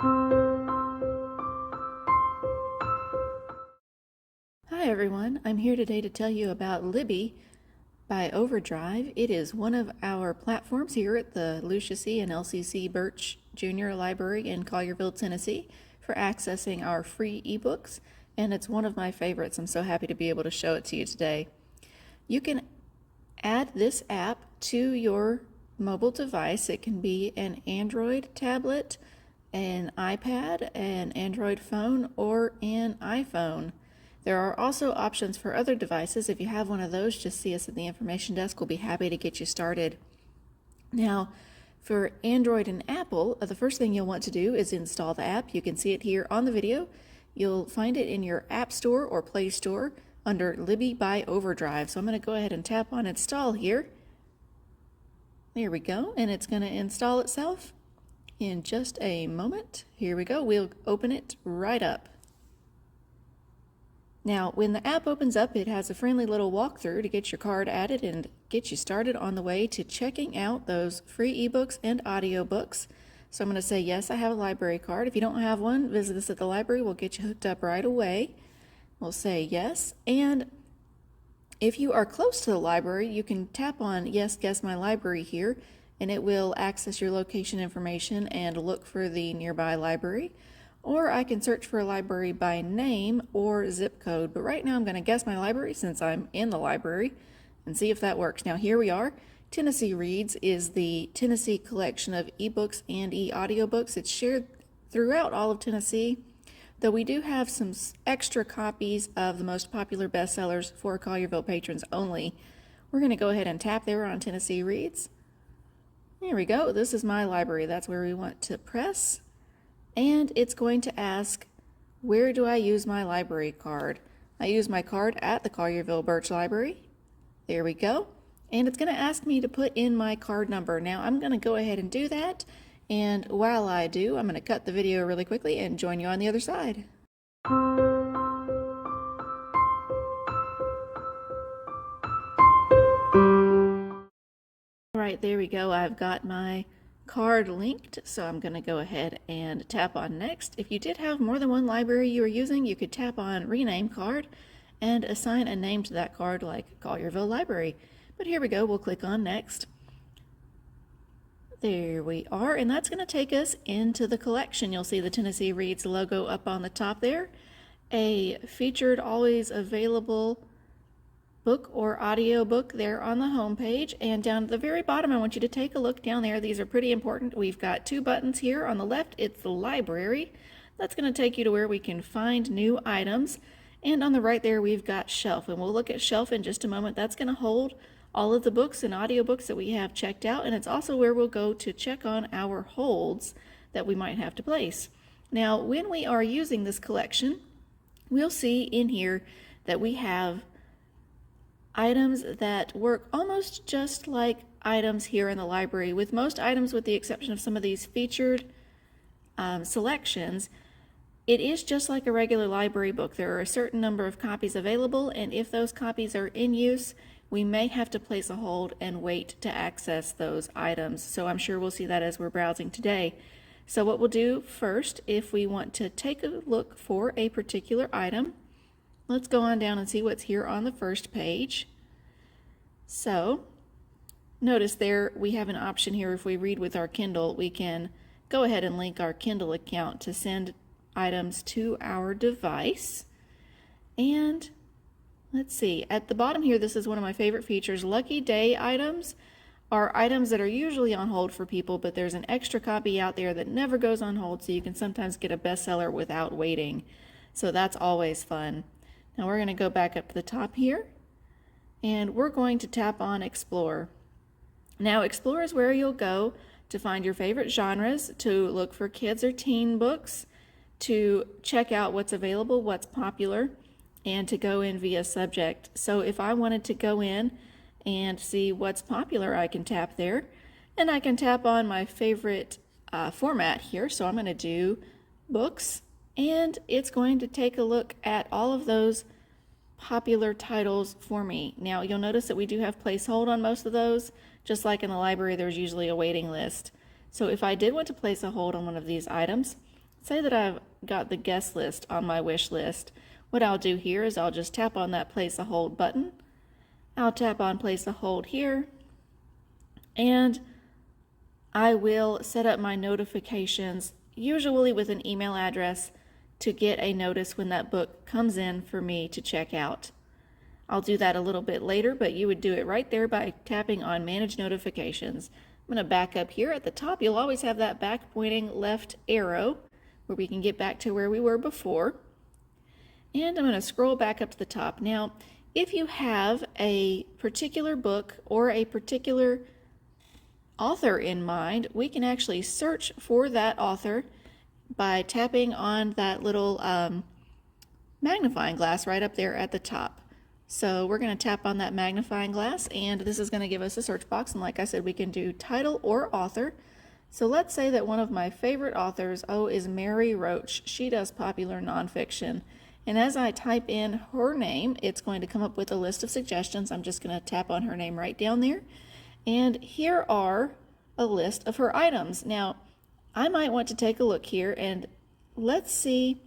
Hi everyone, I'm here today to tell you about Libby by OverDrive. It is one of our platforms here at the Lucius E. and LCC Birch Junior Library in Collierville, Tennessee for accessing our free ebooks, and it's one of my favorites. I'm so happy to be able to show it to you today. You can add this app to your mobile device. It can be an Android tablet, an iPad, an Android phone, or an iPhone. There are also options for other devices. If you have one of those, just see us at the information desk. We'll be happy to get you started. Now, for Android and Apple, the first thing you'll want to do is install the app. You can see it here on the video. You'll find it in your App Store or Play Store under Libby by OverDrive. So I'm going to go ahead and tap on Install here. There we go, and it's going to install itself in just a moment. Here we go. We'll open it right up. Now, when the app opens up, it has a friendly little walkthrough to get your card added and get you started on the way to checking out those free ebooks and audiobooks. So I'm going to say, yes, I have a library card. If you don't have one, visit us at the library. We'll get you hooked up right away. We'll say yes. And if you are close to the library, you can tap on Yes, Guess My Library here, and it will access your location information and look for the nearby library. Or I can search for a library by name or zip code. But right now I'm going to guess my library since I'm in the library and see if that works. Now here we are. Tennessee Reads is the Tennessee collection of ebooks and e-audiobooks. It's shared throughout all of Tennessee, though we do have some extra copies of the most popular bestsellers for Collierville patrons only. We're going to go ahead and tap there on Tennessee Reads. There we go. This is my library. That's where we want to press. And it's going to ask, where do I use my library card? I use my card at the Collierville Birch Library. There we go. And it's going to ask me to put in my card number. Now I'm going to go ahead and do that. And while I do, I'm going to cut the video really quickly and join you on the other side. All right, there we go. I've got my card linked, so I'm going to go ahead and tap on Next. If you did have more than one library you were using, you could tap on Rename Card and assign a name to that card like Collierville Library. But here we go, we'll click on Next. There we are, and that's going to take us into the collection. You'll see the Tennessee Reads logo up on the top there, a featured always available book or audio book there on the home page, and down at the very bottom I want you to take a look down there. These are pretty important. We've got two buttons here. On the left it's the library. That's going to take you to where we can find new items, and on the right there we've got shelf, and we'll look at shelf in just a moment. That's going to hold all of the books and audiobooks that we have checked out, and it's also where we'll go to check on our holds that we might have to place. Now when we are using this collection, we'll see in here that we have items that work almost just like items here in the library. With most items, with the exception of some of these featured selections, it is just like a regular library book. There are a certain number of copies available, and if those copies are in use, we may have to place a hold and wait to access those items. So I'm sure we'll see that as we're browsing today. So what we'll do first, if we want to take a look for a particular item, let's go on down and see what's here on the first page. So notice there we have an option here. If we read with our Kindle, we can go ahead and link our Kindle account to send items to our device. And let's see, at the bottom here, this is one of my favorite features. Lucky Day items are items that are usually on hold for people, but there's an extra copy out there that never goes on hold, so you can sometimes get a bestseller without waiting. So that's always fun. Now we're going to go back up to the top here, and we're going to tap on Explore. Now Explore is where you'll go to find your favorite genres, to look for kids or teen books, to check out what's available, what's popular, and to go in via subject. So if I wanted to go in and see what's popular, I can tap there, and I can tap on my favorite format here. So I'm going to do books, and it's going to take a look at all of those popular titles for me. Now you'll notice that we do have place hold on most of those. Just like in the library, there's usually a waiting list. So if I did want to place a hold on one of these items, say that I've got the guest list on my wish list. What I'll do here is I'll just tap on that place a hold button. I'll tap on place a hold here, and I will set up my notifications, usually with an email address, to get a notice when that book comes in for me to check out. I'll do that a little bit later, but you would do it right there by tapping on Manage Notifications. I'm going to back up here at the top. You'll always have that back pointing left arrow where we can get back to where we were before. And I'm going to scroll back up to the top. Now, if you have a particular book or a particular author in mind, we can actually search for that author by tapping on that little magnifying glass right up there at the top. So we're going to tap on that magnifying glass, and this is going to give us a search box. And like I said, we can do title or author. So let's say that one of my favorite authors, is Mary Roach. She does popular nonfiction. And as I type in her name, it's going to come up with a list of suggestions. I'm just going to tap on her name right down there. And here are a list of her items. Now, I might want to take a look here, and let's see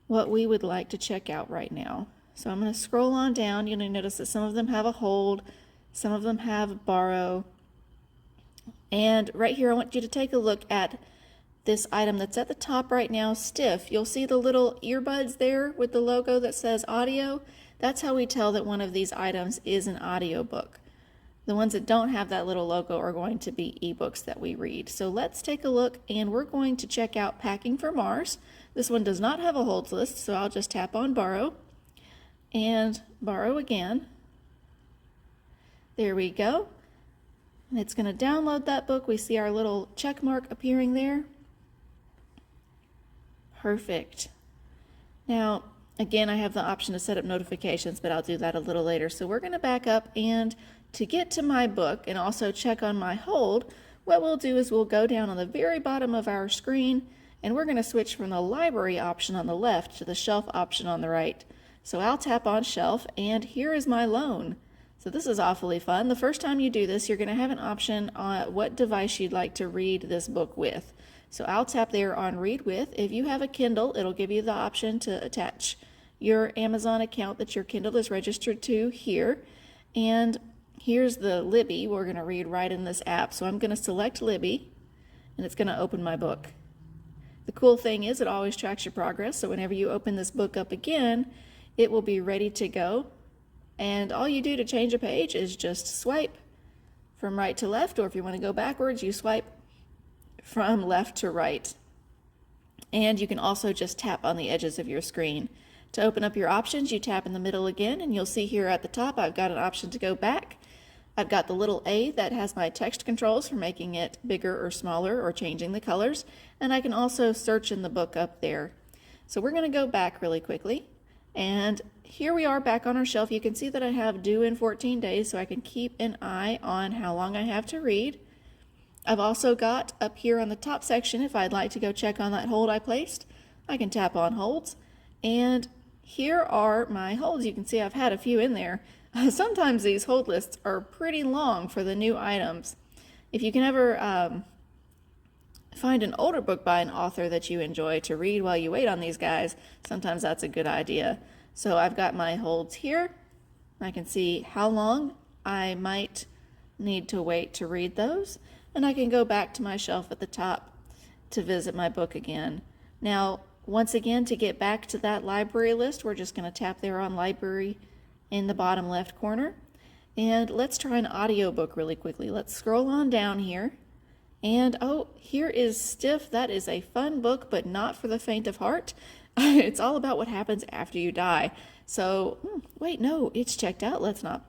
what we would like to check out right now. So I'm going to scroll on down. You'll notice that some of them have a hold, some of them have borrow. And right here, I want you to take a look at this item that's at the top right now, Stiff. You'll see the little earbuds there with the logo that says audio. That's how we tell that one of these items is an audiobook. The ones that don't have that little logo are going to be ebooks that we read. So let's take a look, and we're going to check out Packing for Mars. This one does not have a holds list, so I'll just tap on borrow and borrow again. There we go. And it's going to download that book. We see our little check mark appearing there. Perfect. Now, again, I have the option to set up notifications, but I'll do that a little later. So we're going to back up, and to get to my book and also check on my hold, what we'll do is we'll go down on the very bottom of our screen, and we're going to switch from the library option on the left to the shelf option on the right. So I'll tap on shelf, and here is my loan. So this is awfully fun. The first time you do this, you're going to have an option on what device you'd like to read this book with. So I'll tap there on Read With. If you have a Kindle, it'll give you the option to attach your Amazon account that your Kindle is registered to here. And here's the Libby we're going to read right in this app. So I'm going to select Libby, and it's going to open my book. The cool thing is it always tracks your progress. So whenever you open this book up again, it will be ready to go. And all you do to change a page is just swipe from right to left, or if you want to go backwards, you swipe from left to right. And you can also just tap on the edges of your screen. To open up your options, you tap in the middle again, and you'll see here at the top I've got an option to go back. I've got the little A that has my text controls for making it bigger or smaller or changing the colors, and I can also search in the book up there. So we're going to go back really quickly, and here we are back on our shelf. You can see that I have due in 14 days, so I can keep an eye on how long I have to read. I've also got up here on the top section, if I'd like to go check on that hold I placed, I can tap on holds, and here are my holds. You can see I've had a few in there. Sometimes these hold lists are pretty long for the new items. If you can ever find an older book by an author that you enjoy to read while you wait on these guys, sometimes that's a good idea. So I've got my holds here. I can see how long I might need to wait to read those, and I can go back to my shelf at the top to visit my book again. Now, once again, to get back to that library list, we're just going to tap there on library in the bottom left corner. And let's try an audiobook really quickly. Let's scroll on down here. And here is Stiff. That is a fun book, but not for the faint of heart. It's all about what happens after you die. So, wait, no, it's checked out. Let's not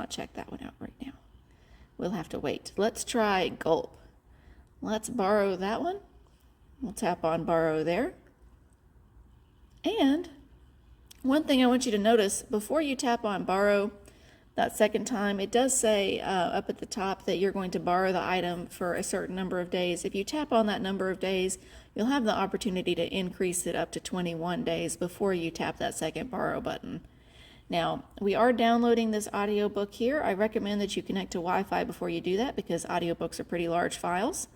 check that one out right now. We'll have to wait. Let's try Gulp. Let's borrow that one. We'll tap on borrow there. And one thing I want you to notice, before you tap on borrow that second time, it does say up at the top that you're going to borrow the item for a certain number of days. If you tap on that number of days, you'll have the opportunity to increase it up to 21 days before you tap that second borrow button. Now, we are downloading this audiobook here. I recommend that you connect to Wi-Fi before you do that because audiobooks are pretty large files.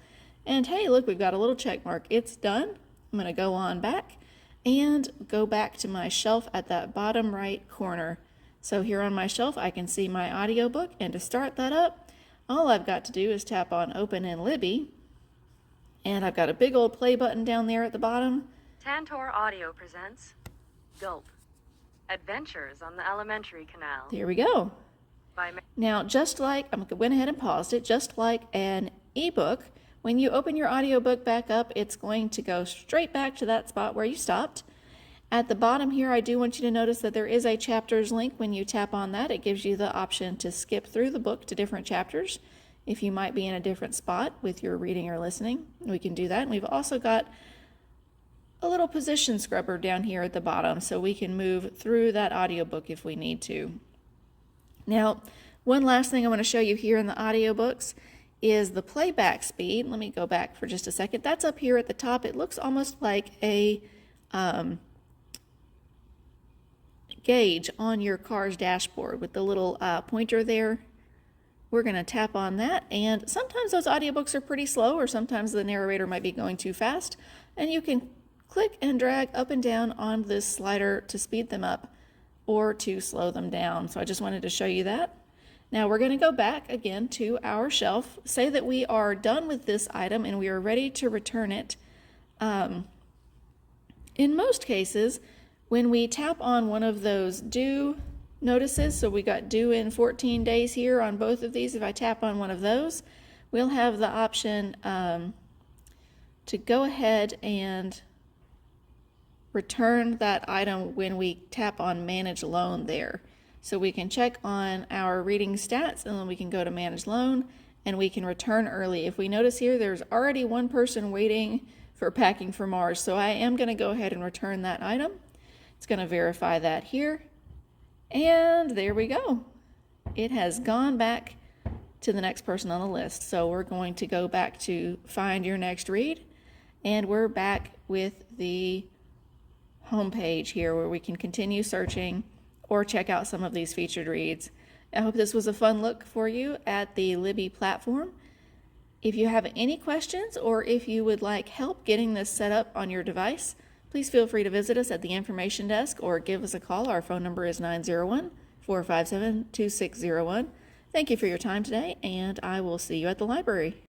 And hey, look, we've got a little check mark. It's done. I'm going to go on back and go back to my shelf at that bottom right corner. So here on my shelf, I can see my audiobook, and to start that up, all I've got to do is tap on Open in Libby, and I've got a big old play button down there at the bottom. Tantor Audio presents Gulp, Adventures on the Elementary Canal. There we go. Now, just like, I went ahead and paused it, just like an ebook, when you open your audiobook back up, it's going to go straight back to that spot where you stopped. At the bottom here, I do want you to notice that there is a chapters link. When you tap on that, it gives you the option to skip through the book to different chapters. If you might be in a different spot with your reading or listening, we can do that. And we've also got a little position scrubber down here at the bottom, so we can move through that audiobook if we need to. Now, one last thing I want to show you here in the audiobooks is the playback speed. Let me go back for just a second. That's up here at the top. It looks almost like a gauge on your car's dashboard with the little pointer there. We're going to tap on that, and sometimes those audiobooks are pretty slow, or sometimes the narrator might be going too fast, and you can click and drag up and down on this slider to speed them up or to slow them down. So I just wanted to show you that. Now we're going to go back again to our shelf, say that we are done with this item and we are ready to return it. In most cases, when we tap on one of those due notices, so we got due in 14 days here on both of these, if I tap on one of those, we'll have the option to go ahead and return that item when we tap on Manage Loan there. So we can check on our reading stats, and then we can go to Manage Loan, and we can return early. If we notice here, there's already one person waiting for Packing for Mars, so I am going to go ahead and return that item. It's going to verify that here, and there we go. It has gone back to the next person on the list. So we're going to go back to Find Your Next Read, and we're back with the homepage here where we can continue searching or check out some of these featured reads. I hope this was a fun look for you at the Libby platform. If you have any questions, or if you would like help getting this set up on your device, please feel free to visit us at the information desk or give us a call. Our phone number is 901-457-2601. Thank you for your time today, and I will see you at the library.